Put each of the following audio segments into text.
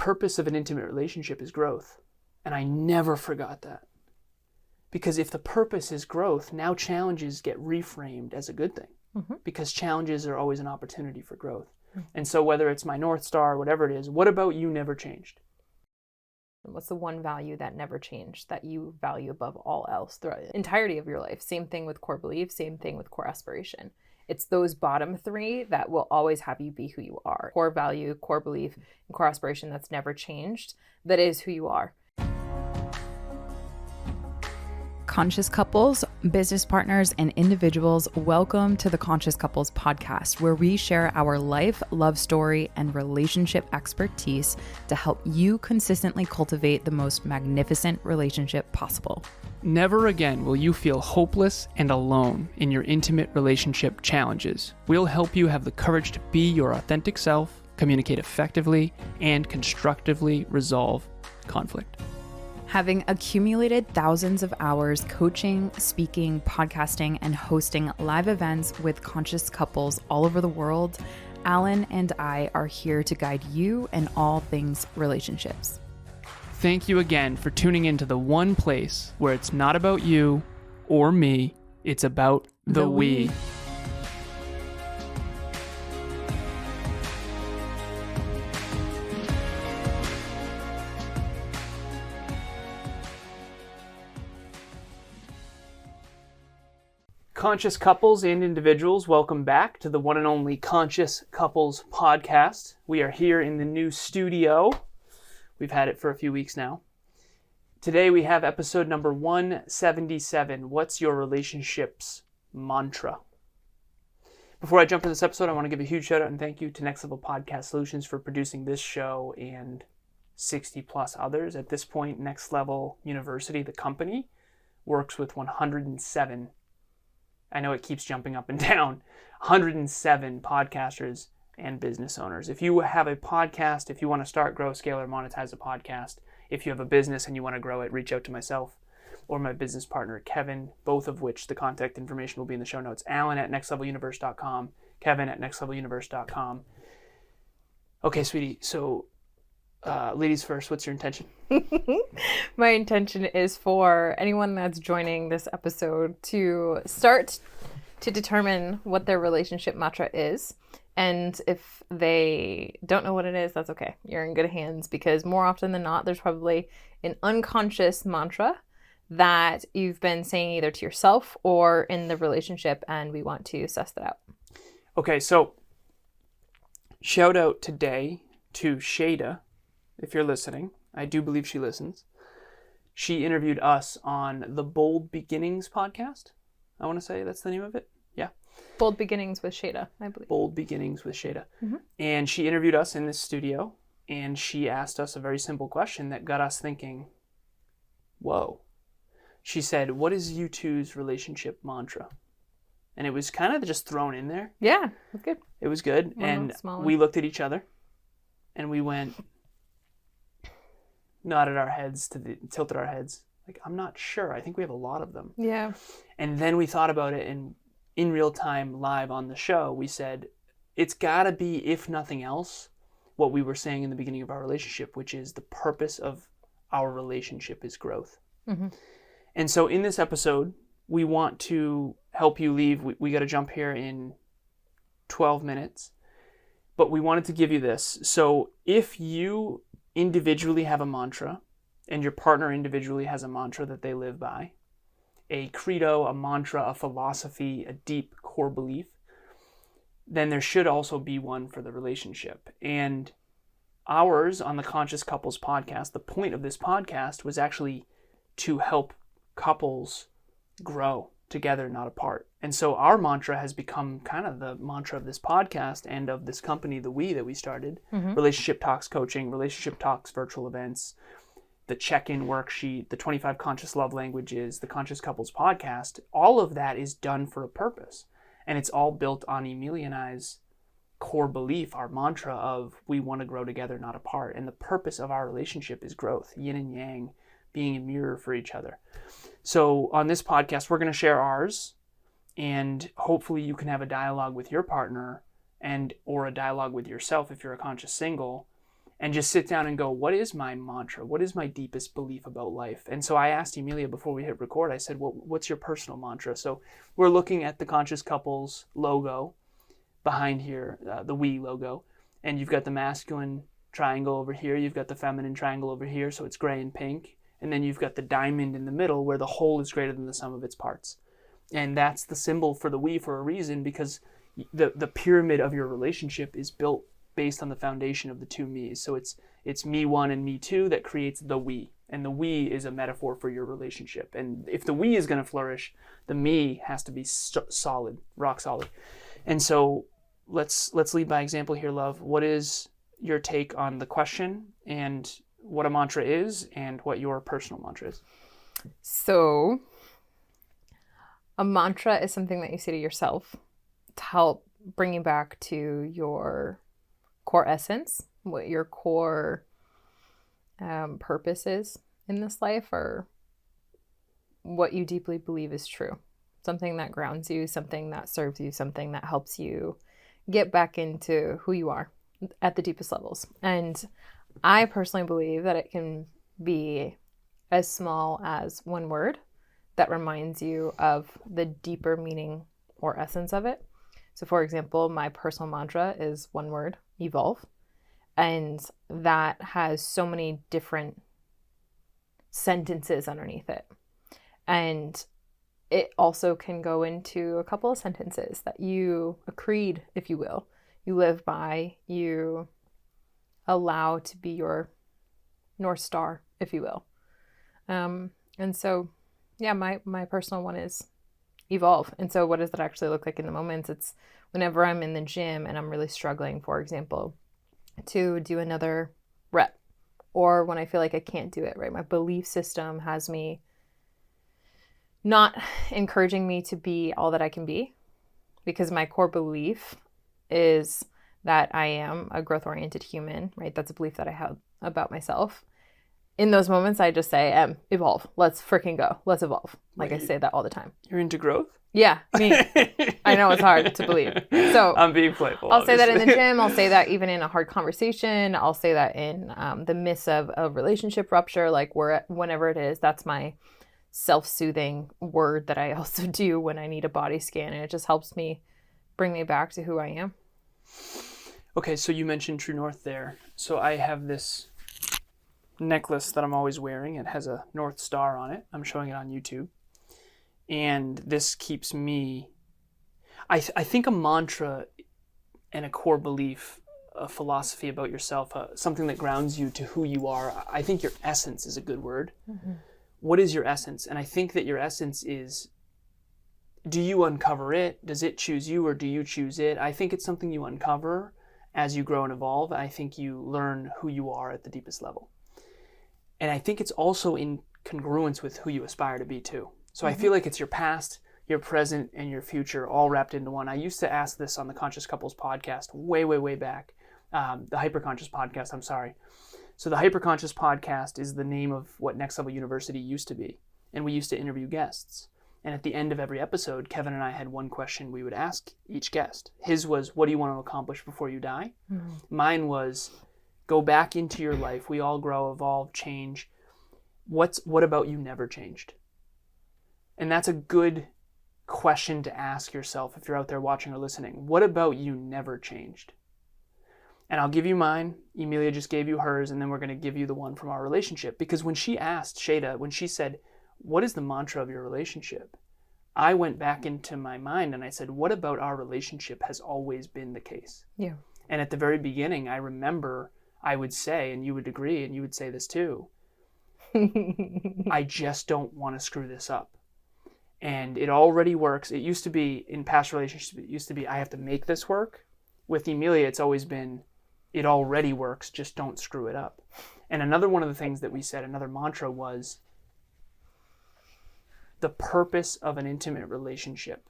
purpose of an intimate relationship is growth. And I never forgot that. Because if the purpose is growth, now challenges get reframed as a good thing. Because challenges are always an opportunity for growth. And so whether it's my North Star, whatever it is, what about you never changed? What's the one value that never changed, that you value above all else throughout the entirety of your life? Same thing with core belief, same thing with core aspiration. It's those bottom three that will always have you be who you are. Core value, core belief, and core aspiration that's never changed. That is who you are. Conscious couples, business partners, and individuals, welcome to the Conscious Couples podcast, where we share our life, love story, and relationship expertise to help you consistently cultivate the most magnificent relationship possible. Never again will you feel hopeless and alone in your intimate relationship challenges. We'll help you have the courage to be your authentic self, communicate effectively, and constructively resolve conflict. Having accumulated thousands of hours coaching, speaking, podcasting, and hosting live events with conscious couples all over the world, Alan and I are here to guide you in all things relationships. Thank you again for tuning into the one place where it's not about you or me, it's about the we. Conscious couples and individuals, welcome back to the one and only Conscious Couples podcast. We are here in the new studio. We've had it for a few weeks now. Today we have episode number 177. What's your relationship's mantra? Before I jump into this episode, I want to give a huge shout out and thank you to Next Level Podcast Solutions for producing this show and 60 plus others. At this point, Next Level University, the company, works with 107. I know it keeps jumping up and down. 107 podcasters and business owners. If you have a podcast, if you want to start, grow, scale, or monetize a podcast, if you have a business and you want to grow it, reach out to myself or my business partner, Kevin, both of which the contact information will be in the show notes. Alan at nextleveluniverse.com, Kevin at nextleveluniverse.com. Okay, sweetie, so ladies first, what's your intention? My intention is for anyone that's joining this episode to start to determine what their relationship mantra is. And if they don't know what it is, that's okay. You're in good hands, because more often than not, there's probably an unconscious mantra that you've been saying either to yourself or in the relationship, and we want to suss that out. Okay, so shout out today to Shada. If you're listening, I do believe she listens. She interviewed us on the Bold Beginnings podcast. I want to say that's the name of it. Yeah. Bold Beginnings with Shada, I believe. Bold Beginnings with Shada. Mm-hmm. And she interviewed us in this studio, and she asked us a very simple question that got us thinking, whoa. She said, what is you two's relationship mantra? And it was kind of just thrown in there. Yeah, it was good. It was good. And we looked at each other, and we went... tilted our heads. Like, I'm not sure. I think we have a lot of them. Yeah. And then we thought about it, and in real time, live on the show, we said, it's gotta be, if nothing else, what we were saying in the beginning of our relationship, which is the purpose of our relationship is growth. Mm-hmm. And so in this episode, we want to help you leave. We got to jump here in 12 minutes, but we wanted to give you this. So if you individually have a mantra, and your partner individually has a mantra that they live by, a credo, a mantra, a philosophy, a deep core belief, then there should also be one for the relationship. And ours on the Conscious Couples podcast, the point of this podcast was actually to help couples grow together, not apart. And so our mantra has become kind of the mantra of this podcast and of this company, the We, that we started. Mm-hmm. Relationship Talks Coaching, Relationship Talks virtual events, the check-in worksheet, the 25 Conscious Love Languages, the Conscious Couples podcast. All of that is done for a purpose. And it's all built on Emilia and I's core belief, our mantra of we want to grow together, not apart. And the purpose of our relationship is growth, yin and yang, being a mirror for each other. So on this podcast, we're going to share ours, and hopefully you can have a dialogue with your partner and or a dialogue with yourself if you're a conscious single, and just sit down and go, what is my mantra? What is my deepest belief about life? And so I asked Emilia before we hit record, I said, well, what's your personal mantra? So we're looking at the Conscious Couples logo behind here, the we logo, and you've got the masculine triangle over here, you've got the feminine triangle over here, so it's gray and pink, and then you've got the diamond in the middle where the whole is greater than the sum of its parts. And that's the symbol for the we for a reason, because the pyramid of your relationship is built based on the foundation of the two me's. So it's me one and me two that creates the we. And the we is a metaphor for your relationship. And if the we is going to flourish, the me has to be solid, rock solid. And so let's lead by example here, love. What is your take on the question and what a mantra is and what your personal mantra is? So a mantra is something that you say to yourself to help bring you back to your core essence, what your core purpose is in this life, or what you deeply believe is true. Something that grounds you, something that serves you, something that helps you get back into who you are at the deepest levels. And I personally believe that it can be as small as one word that reminds you of the deeper meaning or essence of it. So for example, my personal mantra is one word: evolve. And that has so many different sentences underneath it. And it also can go into a couple of sentences that a creed, if you will, you live by, you allow to be your North Star, if you will. And so, yeah, my personal one is evolve. And so what does that actually look like in the moments? It's whenever I'm in the gym and I'm really struggling, for example, to do another rep, or when I feel like I can't do it, right? My belief system has me not encouraging me to be all that I can be, because my core belief is that I am a growth-oriented human, right? That's a belief that I have about myself. In those moments, I just say, evolve. Let's freaking go. Let's evolve. Like, I say that all the time. You're into growth? Yeah, me. I know it's hard to believe. So I'm being playful. I'll say that in the gym. I'll say that even in a hard conversation. I'll say that in the midst of a relationship rupture, like whenever it is. That's my self-soothing word that I also do when I need a body scan, and it just helps me bring me back to who I am. Okay, so you mentioned True North there. So I have this necklace that I'm always wearing. It has a North Star on it. I'm showing it on YouTube. And this keeps me... I think a mantra and a core belief, a philosophy about yourself, something that grounds you to who you are, I think your essence is a good word. Mm-hmm. What is your essence? And I think that your essence is, do you uncover it? Does it choose you, or do you choose it? I think it's something you uncover as you grow and evolve. I think you learn who you are at the deepest level. And I think it's also in congruence with who you aspire to be too. So I feel like it's your past, your present, and your future all wrapped into one. I used to ask this on the Conscious Couples podcast way back. The Hyperconscious podcast, I'm sorry. So the Hyperconscious podcast is the name of what Next Level University used to be. And we used to interview guests. And at the end of every episode, Kevin and I had one question we would ask each guest. His was, what do you want to accomplish before you die? Mm-hmm. Mine was, go back into your life. We all grow, evolve, change. What about you never changed? And that's a good question to ask yourself if you're out there watching or listening. What about you never changed? And I'll give you mine. Emilia just gave you hers, and then we're going to give you the one from our relationship. Because when she asked Shada, when she said, what is the mantra of your relationship? I went back into my mind and I said, what about our relationship has always been the case? Yeah. And at the very beginning, I remember I would say, and you would agree, and you would say this too, I just don't want to screw this up. And it already works. It used to be, in past relationships, it used to be, I have to make this work. With Emilia, it's always been, it already works, just don't screw it up. And another one of the things that we said, another mantra was, the purpose of an intimate relationship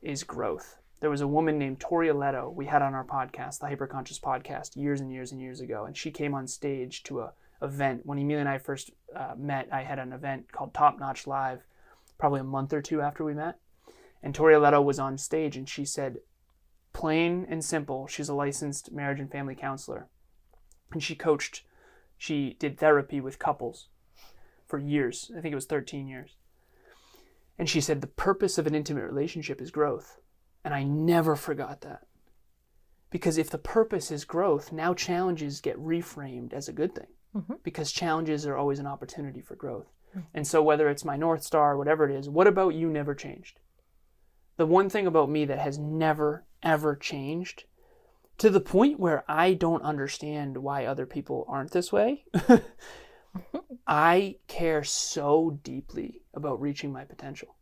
is growth. There was a woman named Tori Leto we had on our podcast, the Hyperconscious podcast, years and years and years ago. And she came on stage to a event. When Emilia and I first met, I had an event called Top Notch Live, probably a month or two after we met. And Tori Leto was on stage and she said, plain and simple, she's a licensed marriage and family counselor. and she did therapy with couples for years. I think it was 13 years. And she said the purpose of an intimate relationship is growth. And I never forgot that. Because if the purpose is growth, now challenges get reframed as a good thing. Because challenges are always an opportunity for growth. And so whether it's my North Star, whatever it is, what about you never changed? The one thing about me that has never, ever changed, to the point where I don't understand why other people aren't this way, I care so deeply about reaching my potential.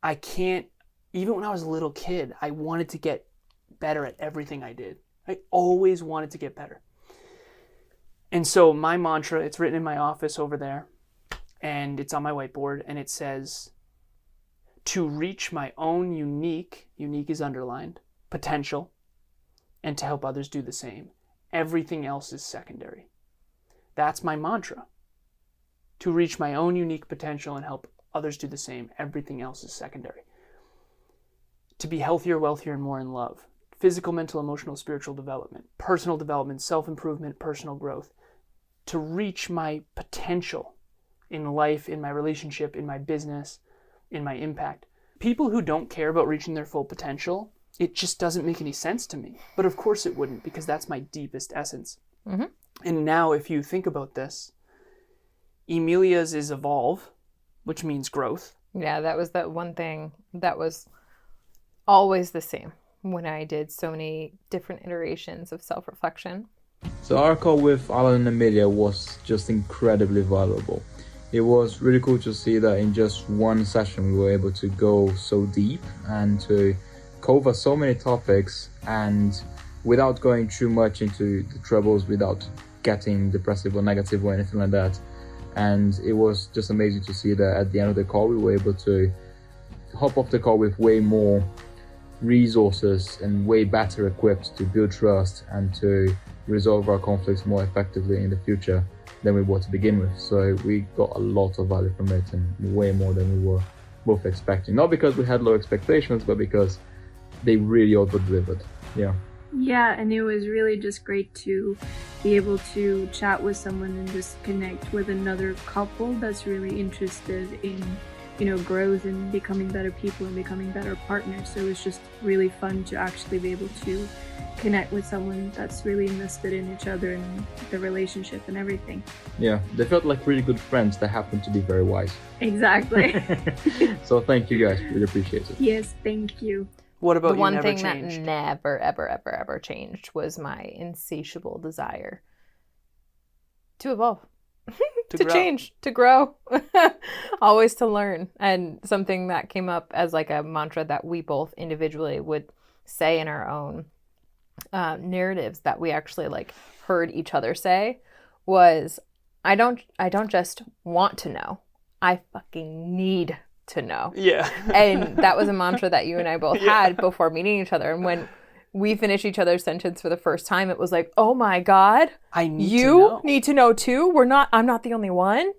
I can't, even when I was a little kid, I wanted to get better at everything I did. I always wanted to get better. And so my mantra, it's written in my office over there, and it's on my whiteboard, and it says, to reach my own unique is underlined, potential, and to help others do the same. Everything else is secondary. That's my mantra. To reach my own unique potential and help others do the same. Everything else is secondary. To be healthier, wealthier, and more in love. Physical, mental, emotional, spiritual development. Personal development, self-improvement, personal growth. To reach my potential in life, in my relationship, in my business, in my impact. People who don't care about reaching their full potential, it just doesn't make any sense to me. But of course it wouldn't, because that's my deepest essence. And now if you think about this, Emilia's is evolve, which means growth. Yeah, that was that one thing that was always the same when I did so many different iterations of self-reflection. So our call with Alan and Emilia was just incredibly valuable. It was really cool to see that in just one session we were able to go so deep and to cover so many topics, and without going too much into the troubles, without getting depressive or negative or anything like that. And it was just amazing to see that at the end of the call we were able to hop off the call with way more resources and way better equipped to build trust and to resolve our conflicts more effectively in the future than we were to begin with. So we got a lot of value from it, and way more than we were both expecting. Not because we had low expectations, but because they really over-delivered. Yeah, and it was really just great to be able to chat with someone and just connect with another couple that's really interested in, growth and becoming better people and becoming better partners. So it was just really fun to actually be able to connect with someone that's really invested in each other and the relationship and everything. Yeah, they felt like really good friends that happened to be very wise. Exactly. So thank you guys, really appreciate it. Yes, thank you. What about The you one never thing changed? that never, ever, ever, ever changed was my insatiable desire to evolve, to grow. change, to grow, always to learn. And something that came up as like a mantra that we both individually would say in our own narratives that we actually like heard each other say was, I don't just want to know, I fucking need to know. Yeah. And that was a mantra that you and I both had before meeting each other. And when we finished each other's sentence for the first time, it was like, oh my God, I need to you know. need to know too. I'm not the only one.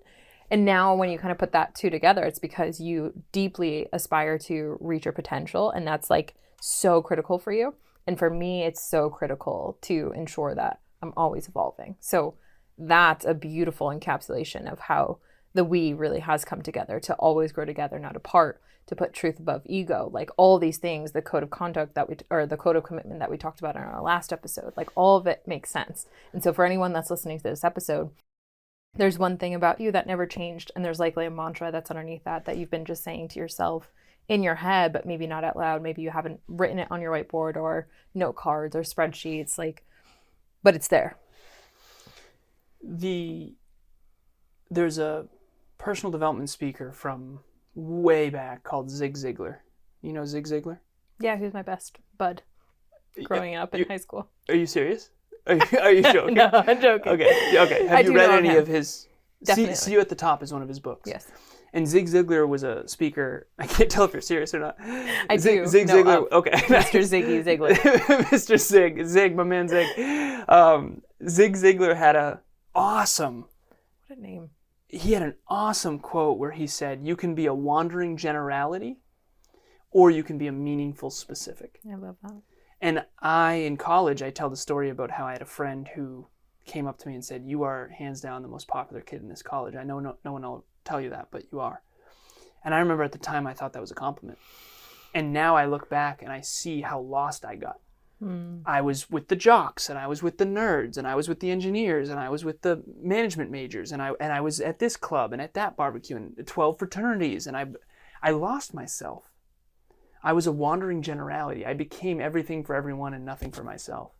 And now when you kind of put that two together, it's because you deeply aspire to reach your potential. And that's like so critical for you. And for me, it's so critical to ensure that I'm always evolving. So that's a beautiful encapsulation of how the we really has come together to always grow together, not apart, to put truth above ego, like all these things, the code of conduct or the code of commitment that we talked about in our last episode, like all of it makes sense. And so for anyone that's listening to this episode, there's one thing about you that never changed. And there's likely a mantra that's underneath that you've been just saying to yourself in your head, but maybe not out loud. Maybe you haven't written it on your whiteboard or note cards or spreadsheets, but it's there. There's a personal development speaker from way back called Zig Ziglar. You know Zig Ziglar? Yeah, who's my best bud growing up in high school. Are you serious? Are you joking? No, I'm joking. Okay. I Have do you read know any him. of his? Definitely. See You at the Top is one of his books. Yes. And Zig Ziglar was a speaker. I can't tell if you're serious or not. I do. Zig know Ziglar. of Okay. Mr. Ziggy Ziglar. Mr. Zig, my man Zig. Zig Ziglar had an awesome quote where he said, "You can be a wandering generality, or you can be a meaningful specific." I love that. And in college, I tell the story about how I had a friend who came up to me and said, "You are hands down the most popular kid in this college. I know no one will tell you that, but you are." And I remember at the time I thought that was a compliment. And now I look back and I see how lost I got. I was with the jocks, and I was with the nerds, and I was with the engineers, and I was with the management majors, and I was at this club and at that barbecue and 12 fraternities, and I lost myself. I was a wandering generality. I became everything for everyone and nothing for myself.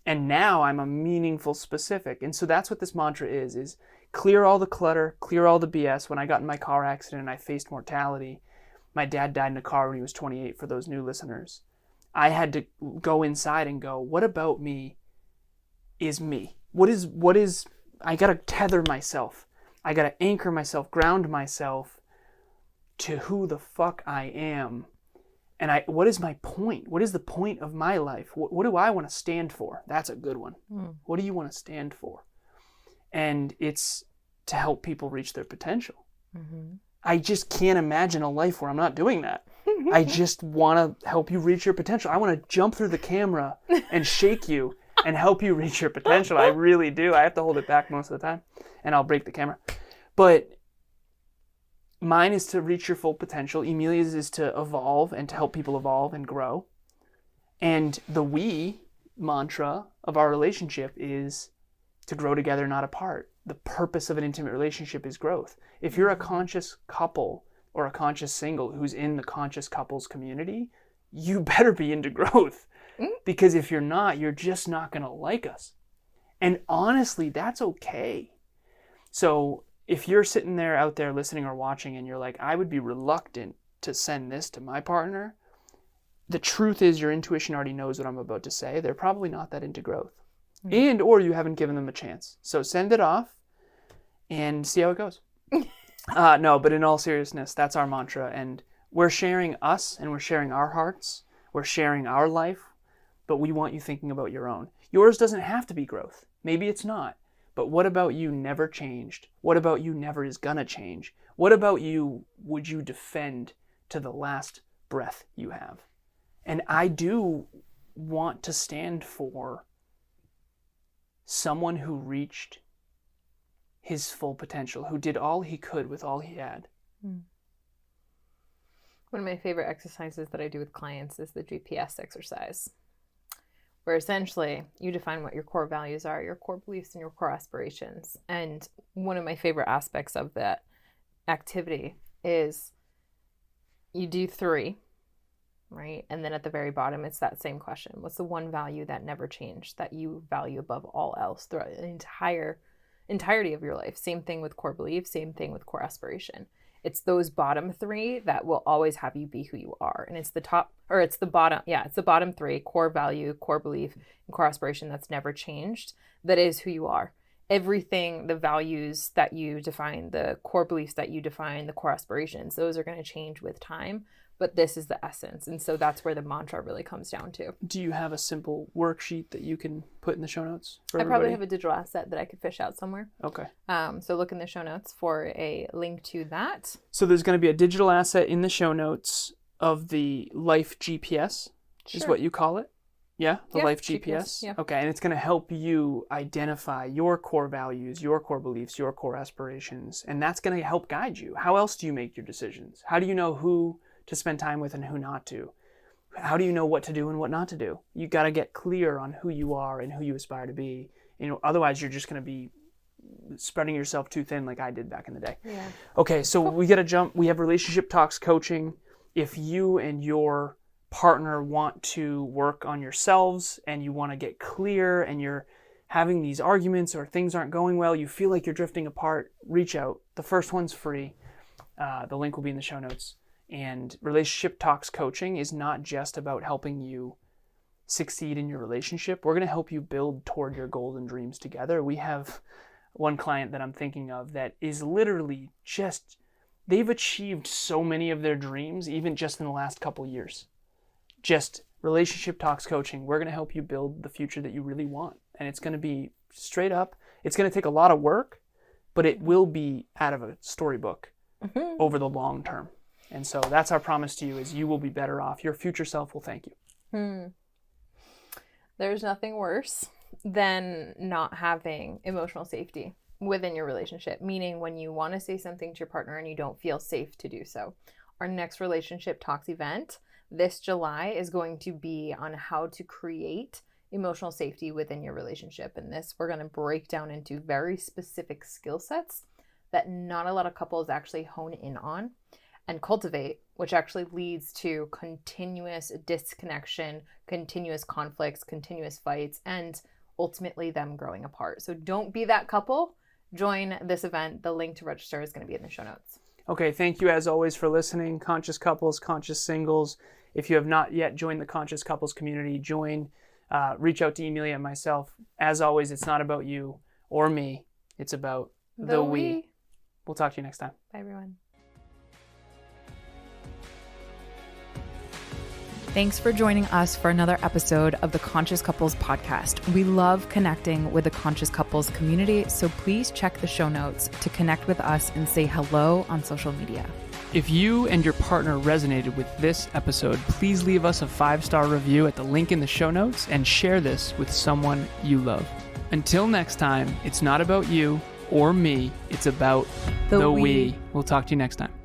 And now I'm a meaningful specific. And so that's what this mantra is clear all the clutter, clear all the BS. When I got in my car accident and I faced mortality, my dad died in a car when he was 28, for those new listeners. I had to go inside and go, what about me is me? What is, I got to tether myself. I got to anchor myself, ground myself to who the fuck I am. And what is my point? What is the point of my life? What do I want to stand for? That's a good one. What do you want to stand for? And it's to help people reach their potential. I just can't imagine a life where I'm not doing that. I just want to help you reach your potential. I want to jump through the camera and shake you and help you reach your potential. I really do. I have to hold it back most of the time, and I'll break the camera. But mine is to reach your full potential. Emilia's is to evolve and to help people evolve and grow. And the we mantra of our relationship is to grow together, not apart. The purpose of an intimate relationship is growth. If you're a conscious couple or a conscious single who's in the conscious couples community, you better be into growth. Because if you're not, you're just not going to like us. And honestly, that's okay. So if you're sitting there out there listening or watching and you're like, I would be reluctant to send this to my partner, the truth is your intuition already knows what I'm about to say. They're probably not that into growth. And or you haven't given them a chance. So send it off and see how it goes. No, but in all seriousness, that's our mantra. And we're sharing us and we're sharing our hearts. We're sharing our life, but we want you thinking about your own. Yours doesn't have to be growth. Maybe it's not. But what about you never changed? What about you never is gonna change? What about you would you defend to the last breath you have? And I do want to stand for someone who reached his full potential, who did all he could with all he had. One of my favorite exercises that I do with clients is the GPS exercise, where essentially you define what your core values are, your core beliefs, and your core aspirations. And one of my favorite aspects of that activity is you do 3, right? And then at the very bottom, it's that same question. What's the one value that never changed, that you value above all else throughout the entirety of your life? Same thing with core belief, same thing with core aspiration. It's those bottom 3 that will always have you be who you are. And it's the bottom 3, core value, core belief, and core aspiration that's never changed, that is who you are. Everything, the values that you define, the core beliefs that you define, the core aspirations, those are going to change with time. But this is the essence. And so that's where the mantra really comes down to. Do you have a simple worksheet that you can put in the show notes for everybody? I probably have a digital asset that I could fish out somewhere. Okay. So look in the show notes for a link to that. So there's going to be a digital asset in the show notes of the Life GPS, is what you call it? Yeah? The Life GPS? Yeah. Okay. And it's going to help you identify your core values, your core beliefs, your core aspirations. And that's going to help guide you. How else do you make your decisions? How do you know who to spend time with and who not to? How do you know what to do and what not to do? You got to get clear on who you are and who you aspire to be. Otherwise you're just going to be spreading yourself too thin like I did back in the day. Yeah. Okay, so we got to jump. We have Relationship Talks coaching. If you and your partner want to work on yourselves and you want to get clear and you're having these arguments or things aren't going well, you feel like you're drifting apart, reach out. The first one's free. The link will be in the show notes. And Relationship Talks coaching is not just about helping you succeed in your relationship. We're going to help you build toward your goals and dreams together. We have one client that I'm thinking of that is literally just, they've achieved so many of their dreams, even just in the last couple years. Just Relationship Talks coaching. We're going to help you build the future that you really want. And it's going to be straight up. It's going to take a lot of work, but it will be out of a storybook over the long term. And so that's our promise to you, is you will be better off. Your future self will thank you. There's nothing worse than not having emotional safety within your relationship, meaning when you want to say something to your partner and you don't feel safe to do so. Our next relationship talks event this July is going to be on how to create emotional safety within your relationship. And this we're going to break down into very specific skill sets that not a lot of couples actually hone in on and cultivate, which actually leads to continuous disconnection, continuous conflicts, continuous fights, and ultimately them growing apart. So don't be that couple. Join this event. The link to register is going to be in the show notes. Okay, thank you as always for listening. Conscious couples, conscious singles. If you have not yet joined the conscious couples community, join. Reach out to Emilia and myself. As always, it's not about you or me. It's about the we. We'll talk to you next time. Bye, everyone. Thanks for joining us for another episode of the Conscious Couples podcast. We love connecting with the Conscious Couples community, so please check the show notes to connect with us and say hello on social media. If you and your partner resonated with this episode, please leave us a 5-star review at the link in the show notes and share this with someone you love. Until next time, it's not about you or me, it's about the we. We'll talk to you next time.